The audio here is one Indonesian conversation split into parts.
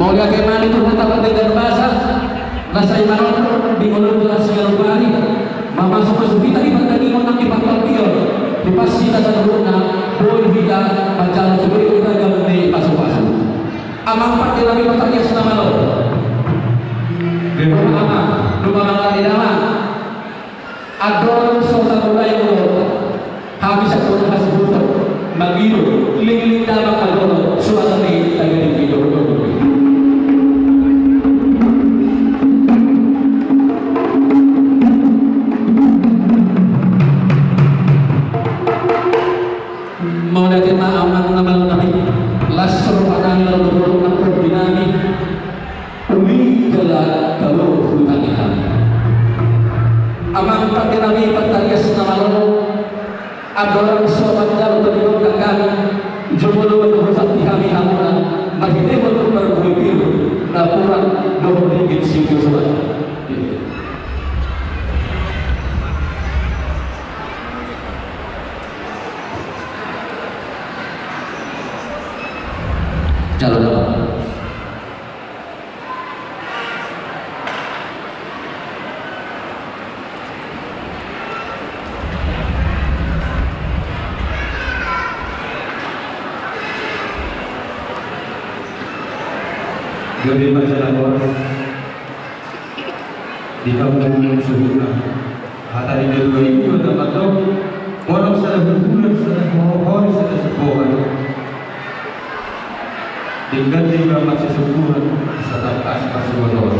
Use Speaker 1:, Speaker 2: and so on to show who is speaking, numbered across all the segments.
Speaker 1: mau lihat kemana itu kata pendengar bahasa rasa iman di mulut jelas segala hari masuk ke subita di pertandingan menang di faktor tiga di pasti tak sempurna boleh kita baca sebelum kita gambar pasuk-pasuk amang pak dalam pertandingan selama lo rumah di dalam adon saudara mulai lo habis aku kasih foto magido ling-ling dalam adon suara ni lagi di video mau lihat aman nama nabi lasur padang lalu berumah koordinasi umi gelar kalau hutangnya amang pakai nabi patarias nama lo adoran sobat dalam berdikongkan jumlah berhutang kami hamna masih belum berpikir laporan RM20 situ sobat calon dalam
Speaker 2: Jadi masalah orang di kampung Suhuna hari ini 2000 dapat tahu orang salah berbulan salah mohon salah sebuah tinggal masih sebulan setelah kasih bodoh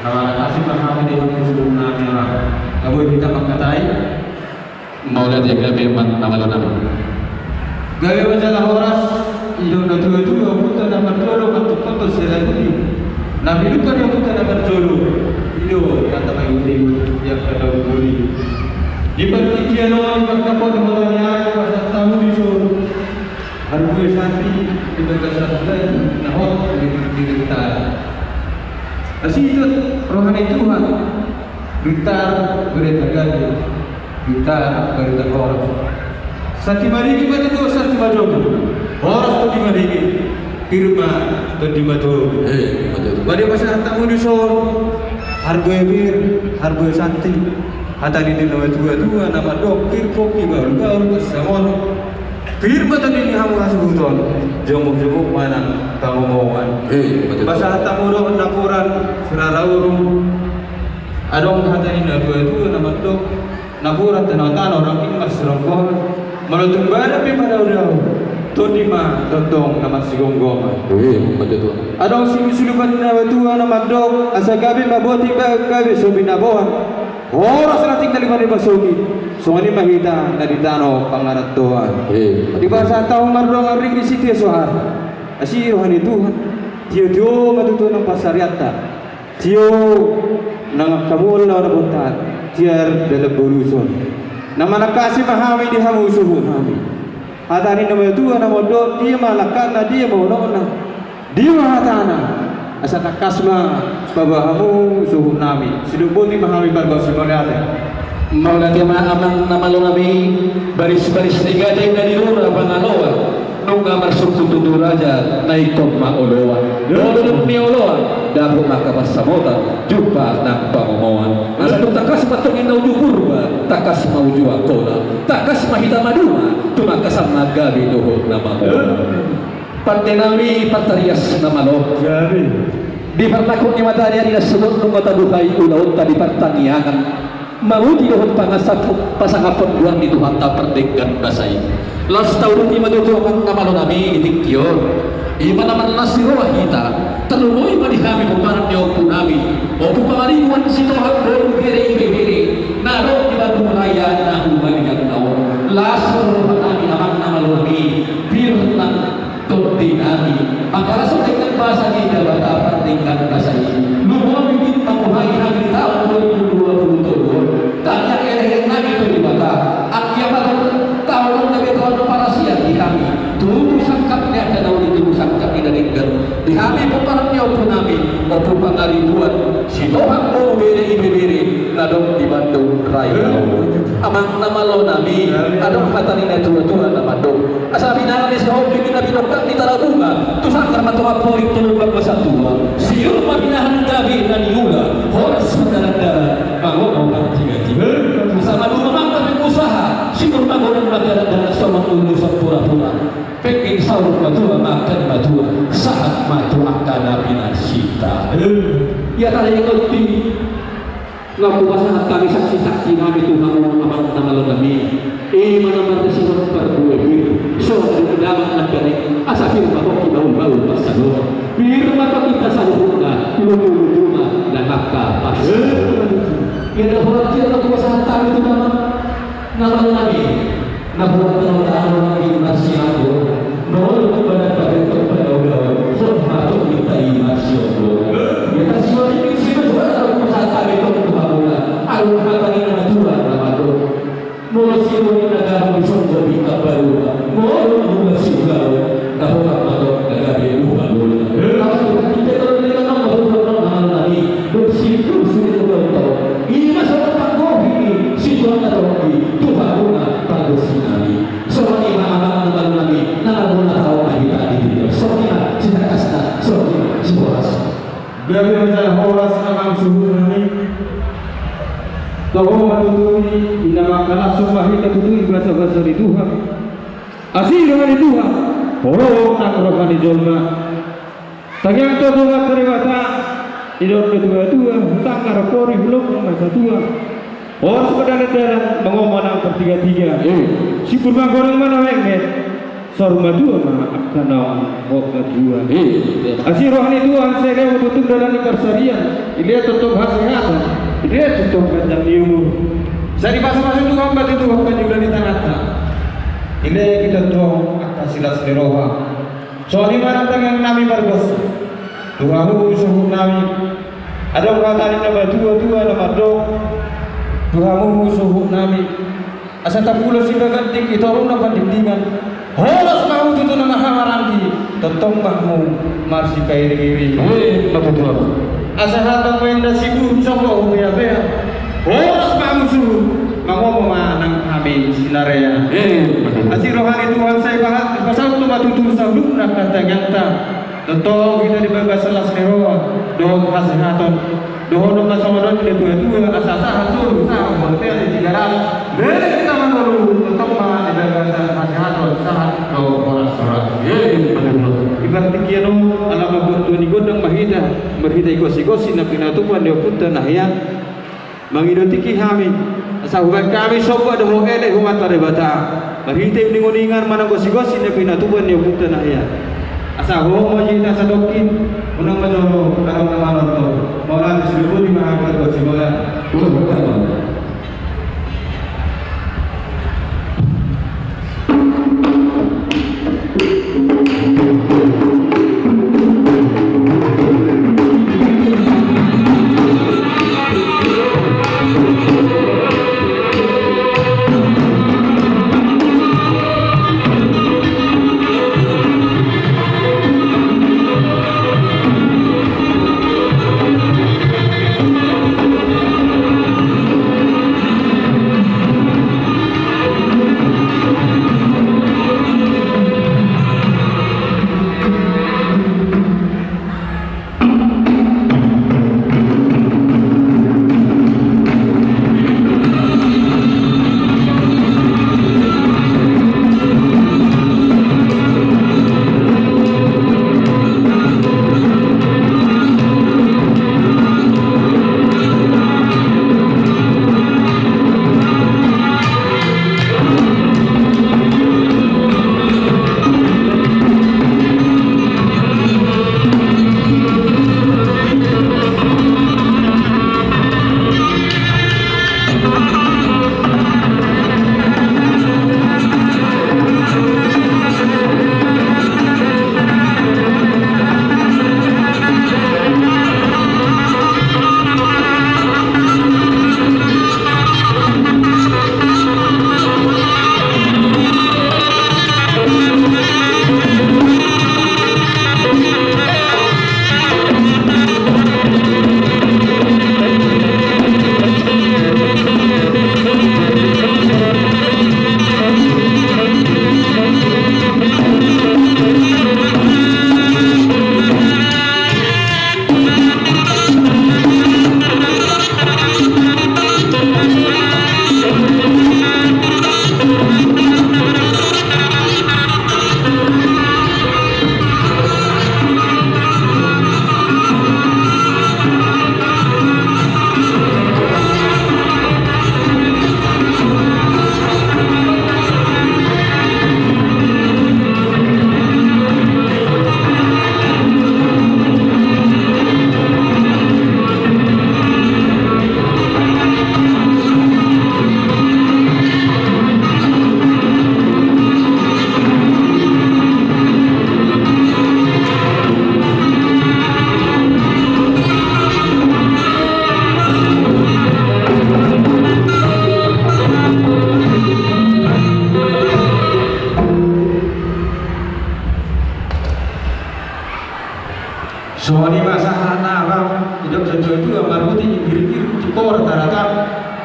Speaker 2: nama kasih paham di kampung Suhuna merah kamu kita mengkatai
Speaker 1: mau lihat ya memang nama lo nama
Speaker 2: gawe masalah orang Ilo na dua-dua puta na marjolo matukoto sila ini. Na bilukan yung puta na marjolo. Ilo kata may uling yang kada buli. Di partikian orang pagkapot mo niya sa tamu di so. Harboy santi di pagkasabay na hot direkta. Kasi ito rohani Tuhan. Gitar beritagan gitar beritagan. Sati marigi ba dito sati majogo. Horas to di marigi firma to di majogo.
Speaker 1: Betul.
Speaker 2: Bari masa tamu di son hargoy bir hargoy santi hata di nama tua nama dokter kopi baru samon firma to di hamu hasuton jomok mana tamu mauan.
Speaker 1: Betul.
Speaker 2: Basa tamu do napuran siraraurung adong hata di tua nama dok napuran tanah orang ini masih rongkong malutung bala pi pada udah todi ma totong nama sigonggoma
Speaker 1: betul.
Speaker 2: adong silupan nama tua nama dok asa gabi maboti gabi sobi naboan horas nating dari mana basogi songani mahita dari tano pangarat Tuhan di bahasa tahu mardong aring di situ sohar asi rohani Tuhan tio matuto ng pasariata tio nang kamul na nabutan tiar dalam buluson nama nakasi mahami di hamu suhu nami hatani nama Tuhan nama do dia malakana dia mau nona dia mahatana asa nakasma baba hamu suhu nami sidubuti mahami barba simagate
Speaker 1: Maulati amang nama lo nabi baris-baris tiga day dari lura pangaloa nunga masuk tutur raja naik koma oloa dodok ni oloa dapur makapas samota jumpa nang pamomoan asa takas patungin na ujupurba takas mauju akola takas mahita maduma tumakas magabi dohok nama pandenami patarias nama lo
Speaker 2: jadi
Speaker 1: di pertakut ni matanya di nasubut nunga tadukai ulaut tadi pertaniangan mau didohon pangasat pasangapon buang di Tuhan tak perdekan basai las tahun ini madutuang nama lo nami itikyo iman naman nasiro kita terlalu iman dihami pumaran niyo po nami o pumariwan si Tuhan bolu bere ibebere naro di Bandung Raya na humaligan tao lasor nami amang nama lo nami birnang todi nami makaraso dengan bahasa kita bata perdekan basai lumo bibit panguhay hangin tahun 2020 tanya eleh nabi itu di mata akibat tahun nabi tahun para siang di kami tubuh sangkap ni ada naun itu sangkap di negeri di kami peparangnya pun nabi maupun pengaribuan si Tuhan mau beri iberi ladong di Bandung Raya amang nama lo nabi adong kata ni tua-tua nama do asa binara ni sa hobi kita binokak di tarabunga tu sangkar matoapori tulungan masa tua siur mabinahan gabi na niula horas mendarat mangomong tiga-tiga sama dulu mamang usaha siur magonan magaran dan sama urusan pura-pura pengen sahur matua makan matua saat matua akan binasita ya tadi ngerti ngaku pasangan kami saksi-saksi kami Tuhan abang nama lo kami mana sinar berdua so dalam negeri asal bapak kita baru pasal bir mata kita sahurna lulu-lulu dan maka pas ya dah berarti ngaku pasangan kami itu nama lo kami nabuat nama nabi masih aku nol kepada pada orang so patut kita masih aku ya kasih ini sih betul kami itu berbangun alur kata ini natural namanya mau siapa yang negara bersumber di kabaru mau siapa kalau kalau negara yang baru kalau kita kalau nama lagi bersitu sudah tahu ini masalah tangguh ini situasi lagi Tuhan bagus sekali soalnya nama lagi nama tahu kita di soalnya cinta kasih soalnya sebuah
Speaker 2: Gabi masalah horas akan subuh nanti. Tahu matutui dinamakan sumpah kita tutui bahasa-bahasa di Tuhan. Asih dengan Tuhan. Oh, tak berapa di jolma. Tangiang tu Tuhan terwata. Hidup kedua-dua, hutang karapori belum masa tua. Horas pada negara mengomonang bertiga-tiga. Si purba goreng mana wengmet? Saruma dua mah karena kok dua. Asih rohani Tuhan saya butuh dalam persarian. Dia tutup kesehatan. Dia tutup panjang umur. Saya di masa-masa Tuhan berarti Tuhan kan juga di tengah-tengah. Ini kita tuh akan silas roha. Soalnya mana tangan nami bagus. Tuhan suruh nami. Ada kata nama dua nama dong. Tuhan suruh nami. Asal tak pula si bagantik itu orang dapat dindingan. Horas mau itu nama hamarangi tentang mahmu marsi kairi-iri
Speaker 1: betul
Speaker 2: asal hatang main sibuk sokong ya be horas mau suruh mau memanang kami sinarea asih rohani Tuhan saya bahas pasal tu batu tu sabuk nak kata nyata tentang kita di bagas selas neroa doh kesehatan doh nama saudara di dua asasa hasil sama hotel di 300 kita menurut tentang di bagas kesehatan saat doh orang surat ibarat kiano alam abutu ni godang mahida berhida ikosi-kosi na pinatupan dia punta nahya mangidotiki kami sahuban kami sobo ada hoele humat parebata berhida ninguningan mana gosi-gosi na pinatupan dia punta nahya asa ho mojita sa dokin unang majoro karang naman to maulan disebut di mahabat ko simula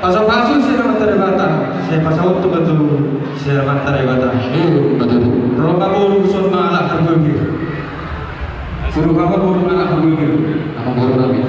Speaker 2: Pasal-pasal saya mantare bata, saya pasal untuk betul saya mantare bata.
Speaker 1: Betul.
Speaker 2: Roba buru sur malak hargul. Suruh kamu buru malak hargul.
Speaker 1: Apa baru nabi?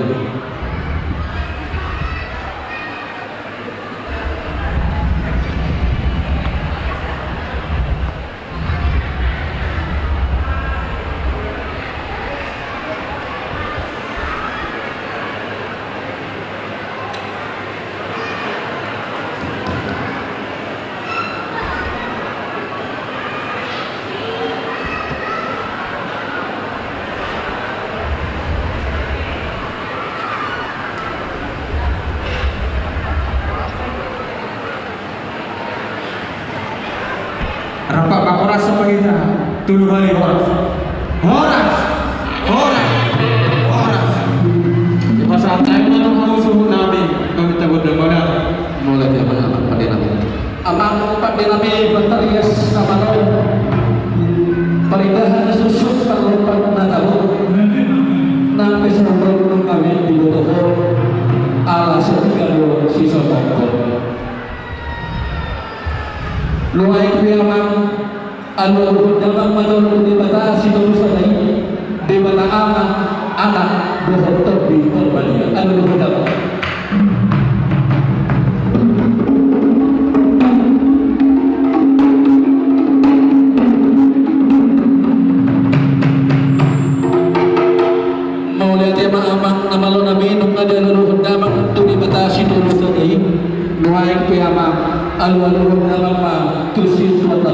Speaker 2: Rapat Pak Horas sebagai tulu hari Horas. Di masa time itu kamu suruh Nabi kami tabur demana.
Speaker 1: Mulai dia mana pada nabi. Amang pada nabi bertarias amanau. Perindahan susuk kalau pada tahu. Nabi sebelum kami di bawah ala setinggal sisa tongkol. Luai kuyamang anu dalam madul di batasi tulisan ini di bata anak bohong tebi berbalik anu dalam mau lihat ya amang nama lo nabi nung ada anu dalam tu di batasi tulisan ini luai kuyamang alu-alu dalam tulis mata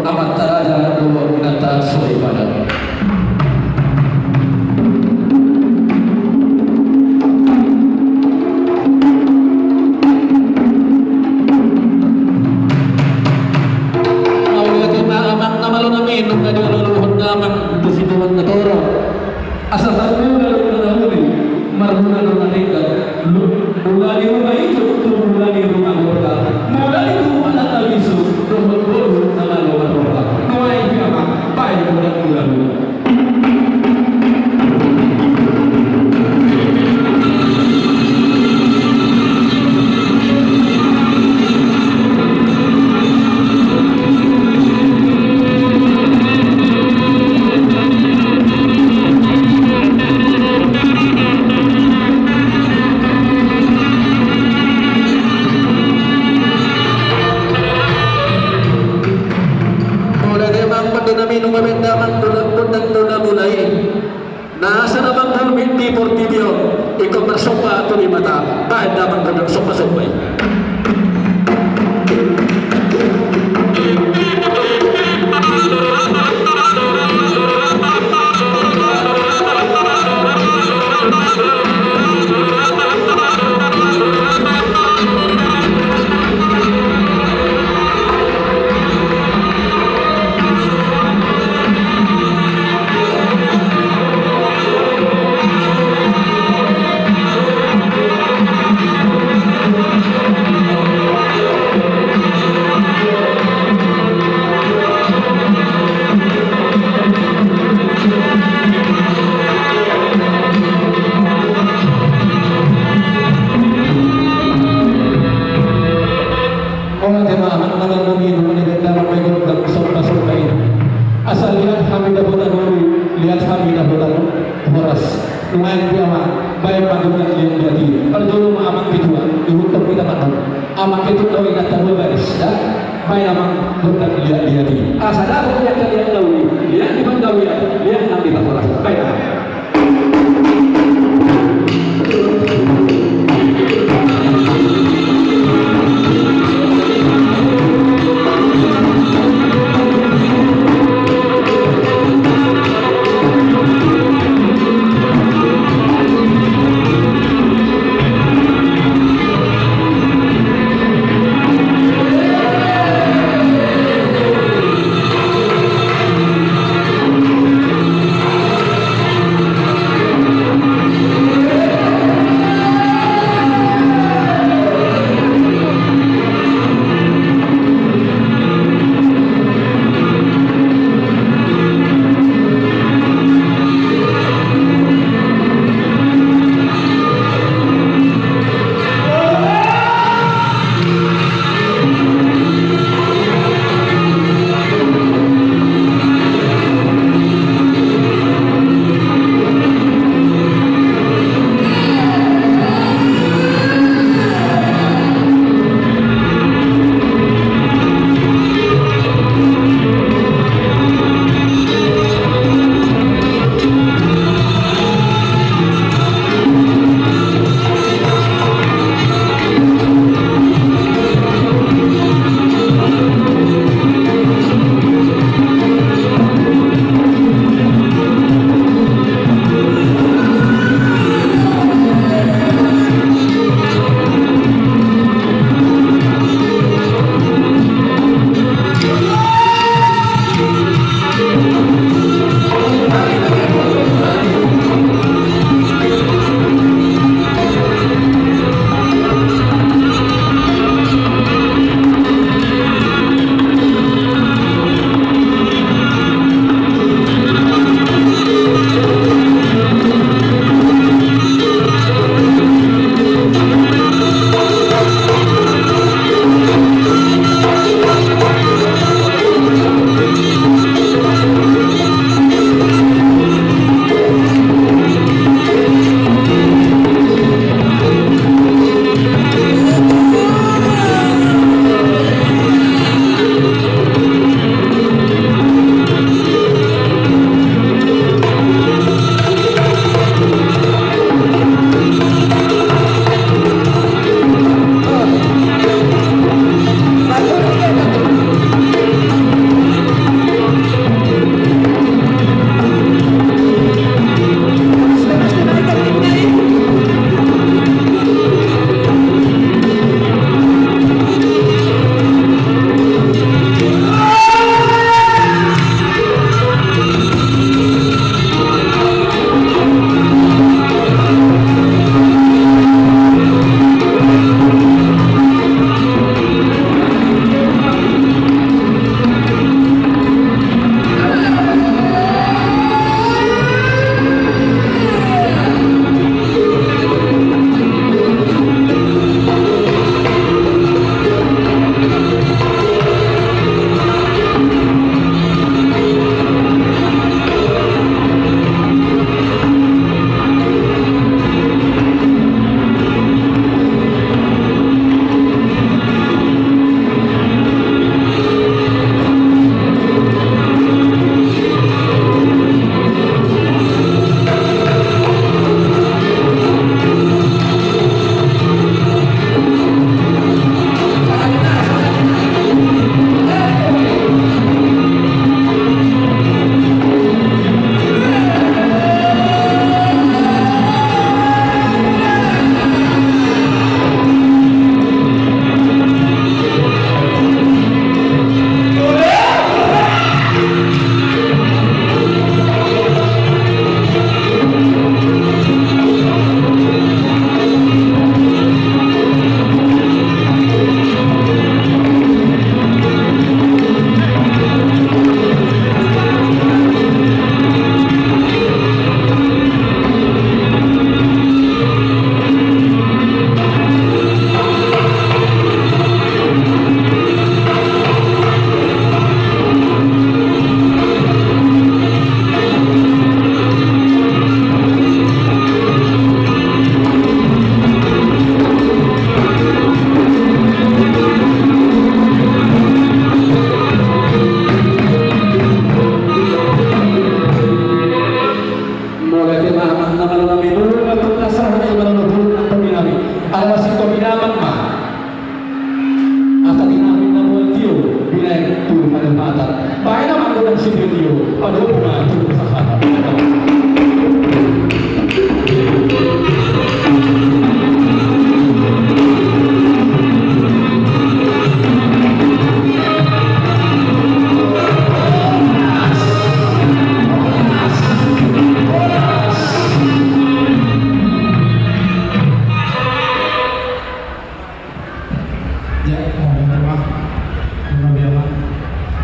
Speaker 1: amat taraja dua binata soi pada mau lihat amang nama lo nabi nung ada alu dalam tulis mata asal tahu lalu marhuna lo nabi mulai rumah itu mulai rumah keluarga mulai rumah anak bisu rumah nama rumah keluarga mulai apa baik mulai nasa namang bulmin di portibio ikut bersopa atau di mata bahan damang kena sopa-sopa asal lihat hamidah horas lumayan biama baik pandukan yang jadi perjolo amak kedua dihukum kita tahu amak itu tahu ingat tahu guys ya baik amak bukan lihat di asal aku lihat kalian tahu lihat di mana lihat nanti tak horas baik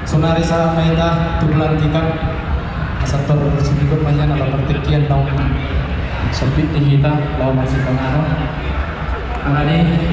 Speaker 3: Sonari sa maita tubulan tikan asal tersedikit banyak dalam pertikian tahun sebut di kita lawan masih pengano. Karena ini